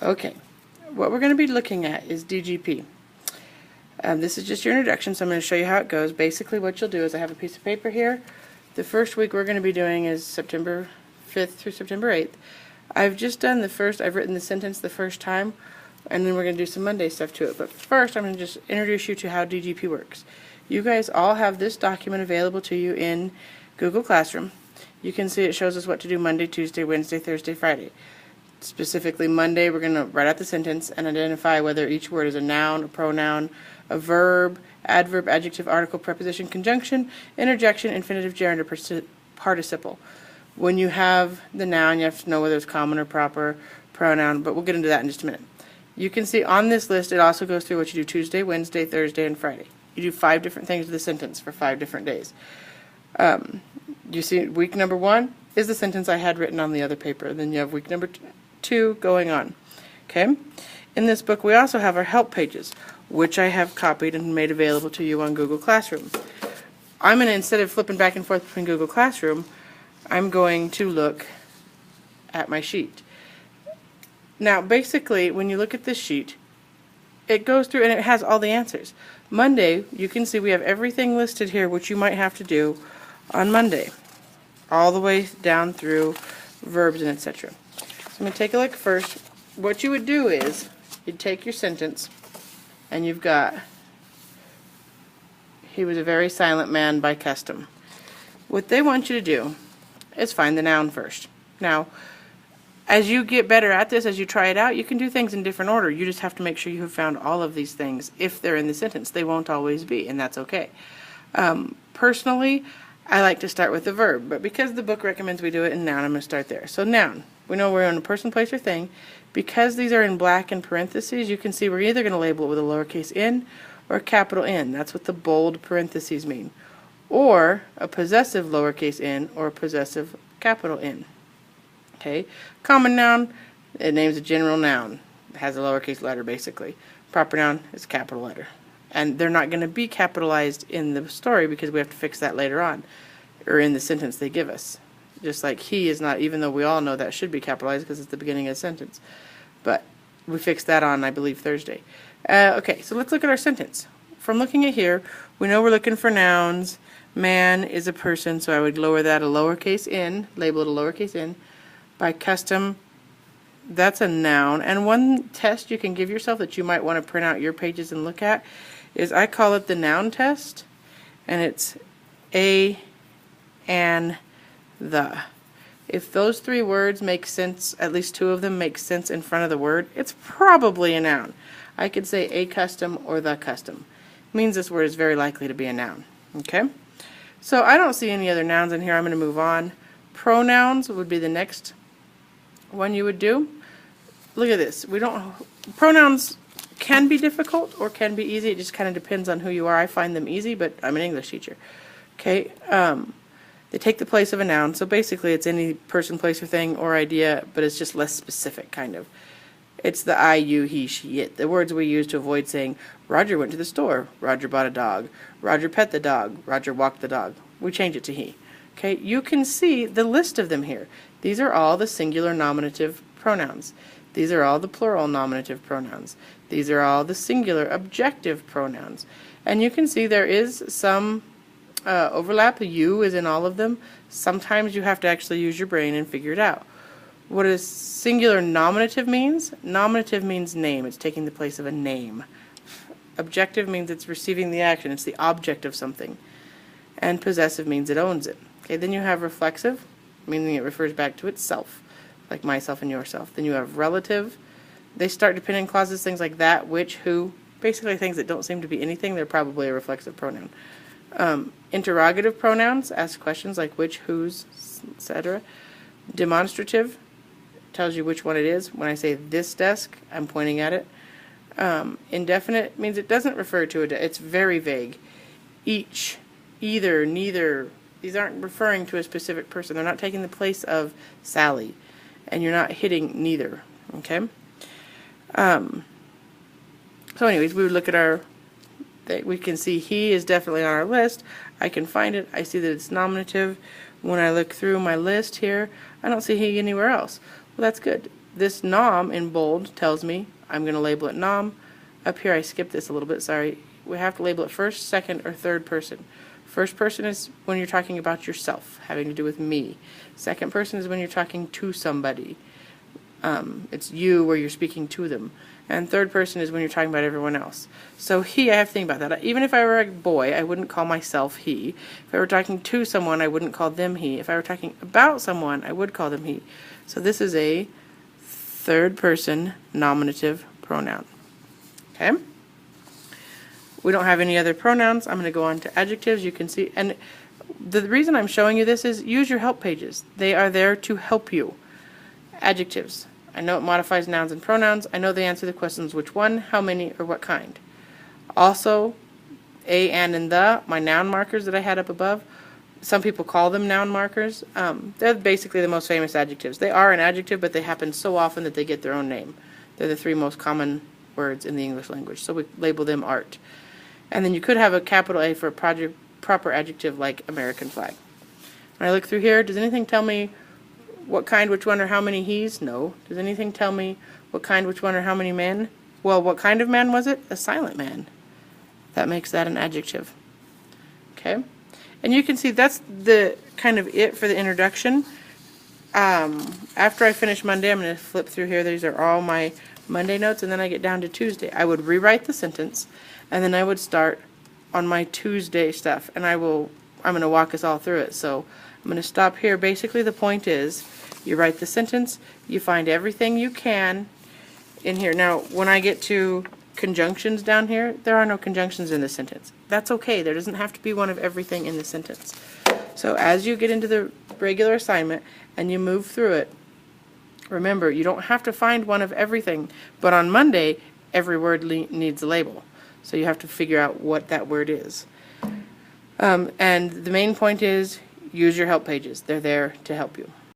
Okay, what we're going to be looking at is DGP. This is just your introduction, so I'm going to show you how it goes. Basically what you'll do is I have a piece of paper here. The first week we're going to be doing is September 5th through September 8th. I've written the sentence the first time, and then we're going to do some Monday stuff to it. But first I'm going to just introduce you to how DGP works. You guys all have this document available to you in Google Classroom. You can see it shows us what to do Monday, Tuesday, Wednesday, Thursday, Friday. Specifically Monday, we're going to write out the sentence and identify whether each word is a noun, a pronoun, a verb, adverb, adjective, article, preposition, conjunction, interjection, infinitive, gerund, or participle. When you have the noun, you have to know whether it's common or proper pronoun, but we'll get into that in just a minute. You can see on this list it also goes through what you do Tuesday, Wednesday, Thursday, and Friday. You do 5 different things with the sentence for 5 different days. You see week number 1 is the sentence I had written on the other paper. Then you have week number 2 going on. Okay? In this book we also have our help pages, which I have copied and made available to you on Google Classroom. I'm going to, instead of flipping back and forth between Google Classroom, I'm going to look at my sheet. Now basically when you look at this sheet, it goes through and it has all the answers. Monday, you can see we have everything listed here which you might have to do on Monday, all the way down through verbs and etc. So I'm going to take a look first. What you would do is you'd take your sentence and you've got, he was a very silent man by custom. What they want you to do is find the noun first. Now, as you get better at this, as you try it out, you can do things in different order. You just have to make sure you have found all of these things. If they're in the sentence, they won't always be, and that's okay. Personally, I like to start with the verb, but because the book recommends we do it in noun, I'm going to start there. So noun, we know we're in a person, place, or thing. Because these are in black in parentheses, you can see we're either going to label it with a lowercase n or a capital N. That's what the bold parentheses mean. Or a possessive lowercase n or a possessive capital N. Okay, common noun, it names a general noun. It has a lowercase letter basically. Proper noun is a capital letter. And they're not going to be capitalized in the story because we have to fix that later on, or in the sentence they give us. Just like he is not, even though we all know that should be capitalized because it's the beginning of the sentence. But we fixed that on, I believe, Thursday. Okay, so let's look at our sentence. From looking at here, we know we're looking for nouns. Man is a person, so I would lower that a lowercase n, label it a lowercase n. By custom, that's a noun. And one test you can give yourself that you might want to print out your pages and look at is, I call it the noun test, and it's a, and, the. If those 3 words make sense, at least 2 of them make sense in front of the word, it's probably a noun. I could say a custom or the custom. It means this word is very likely to be a noun. Okay? So I don't see any other nouns in here. I'm going to move on. Pronouns would be the next one you would do. Look at this. Pronouns can be difficult or can be easy. It just kind of depends on who you are. I find them easy, but I'm an English teacher. Okay? They take the place of a noun, so basically it's any person, place, or thing or idea, but it's just less specific, kind of. It's the I, you, he, she, it. The words we use to avoid saying, Roger went to the store, Roger bought a dog, Roger pet the dog, Roger walked the dog. We change it to he. Okay, you can see the list of them here. These are all the singular nominative pronouns. These are all the plural nominative pronouns. These are all the singular objective pronouns. And you can see there is some overlap. You is in all of them. Sometimes you have to actually use your brain and figure it out. What does singular nominative means? Nominative means name. It's taking the place of a name. Objective means it's receiving the action. It's the object of something. And possessive means it owns it. Okay, then you have reflexive, meaning it refers back to itself, like myself and yourself. Then you have relative. They start dependent clauses, things like that, which, who, basically things that don't seem to be anything. They're probably a reflexive pronoun. Interrogative pronouns ask questions like which, whose, etc. Demonstrative tells you which one it is. When I say this desk, I'm pointing at it. Indefinite means it doesn't refer to it. It's very vague. Each, either, neither. These aren't referring to a specific person. They're not taking the place of Sally. And you're not hitting neither. Okay? So anyways, we would look at our, we can see he is definitely on our list. I can find it. I see that it's nominative. When I look through my list here, I don't see he anywhere else. Well, that's good. this nom in bold tells me I'm going to label it nom. Up here I skipped this a little bit, sorry. We have to label it first, second, or third person. First person is when you're talking about yourself, having to do with me. Second person is when you're talking to somebody. It's you where you're speaking to them. And third person is when you're talking about everyone else. So he, I have to think about that. Even if I were a boy, I wouldn't call myself he. If I were talking to someone, I wouldn't call them he. If I were talking about someone, I would call them he. So this is a third person nominative pronoun. Okay? We don't have any other pronouns. I'm going to go on to adjectives. You can see, and the reason I'm showing you this is use your help pages. They are there to help you. Adjectives. I know it modifies nouns and pronouns. I know they answer the questions which one, how many, or what kind. Also, a, and the, my noun markers that I had up above, some people call them noun markers. They're basically the most famous adjectives. They are an adjective, but they happen so often that they get their own name. They're the three most common words in the English language, so we label them art. And then you could have a capital A for a proper adjective like American flag. When I look through here, does anything tell me what kind, which one, or how many he's? No. Does anything tell me what kind, which one, or how many men? Well, what kind of man was it? A silent man. That makes that an adjective. Okay? And you can see that's the kind of it for the introduction. After I finish Monday, I'm going to flip through here. These are all my Monday notes, and then I get down to Tuesday. I would rewrite the sentence, and then I would start on my Tuesday stuff, and I'm going to walk us all through it. So I'm going to stop here. Basically, the point is you write the sentence, you find everything you can in here. Now, when I get to conjunctions down here, there are no conjunctions in the sentence. That's okay. There doesn't have to be one of everything in the sentence. So as you get into the regular assignment and you move through it, remember, you don't have to find one of everything, but on Monday, every word needs a label. So you have to figure out what that word is. And the main point is use your help pages. They're there to help you.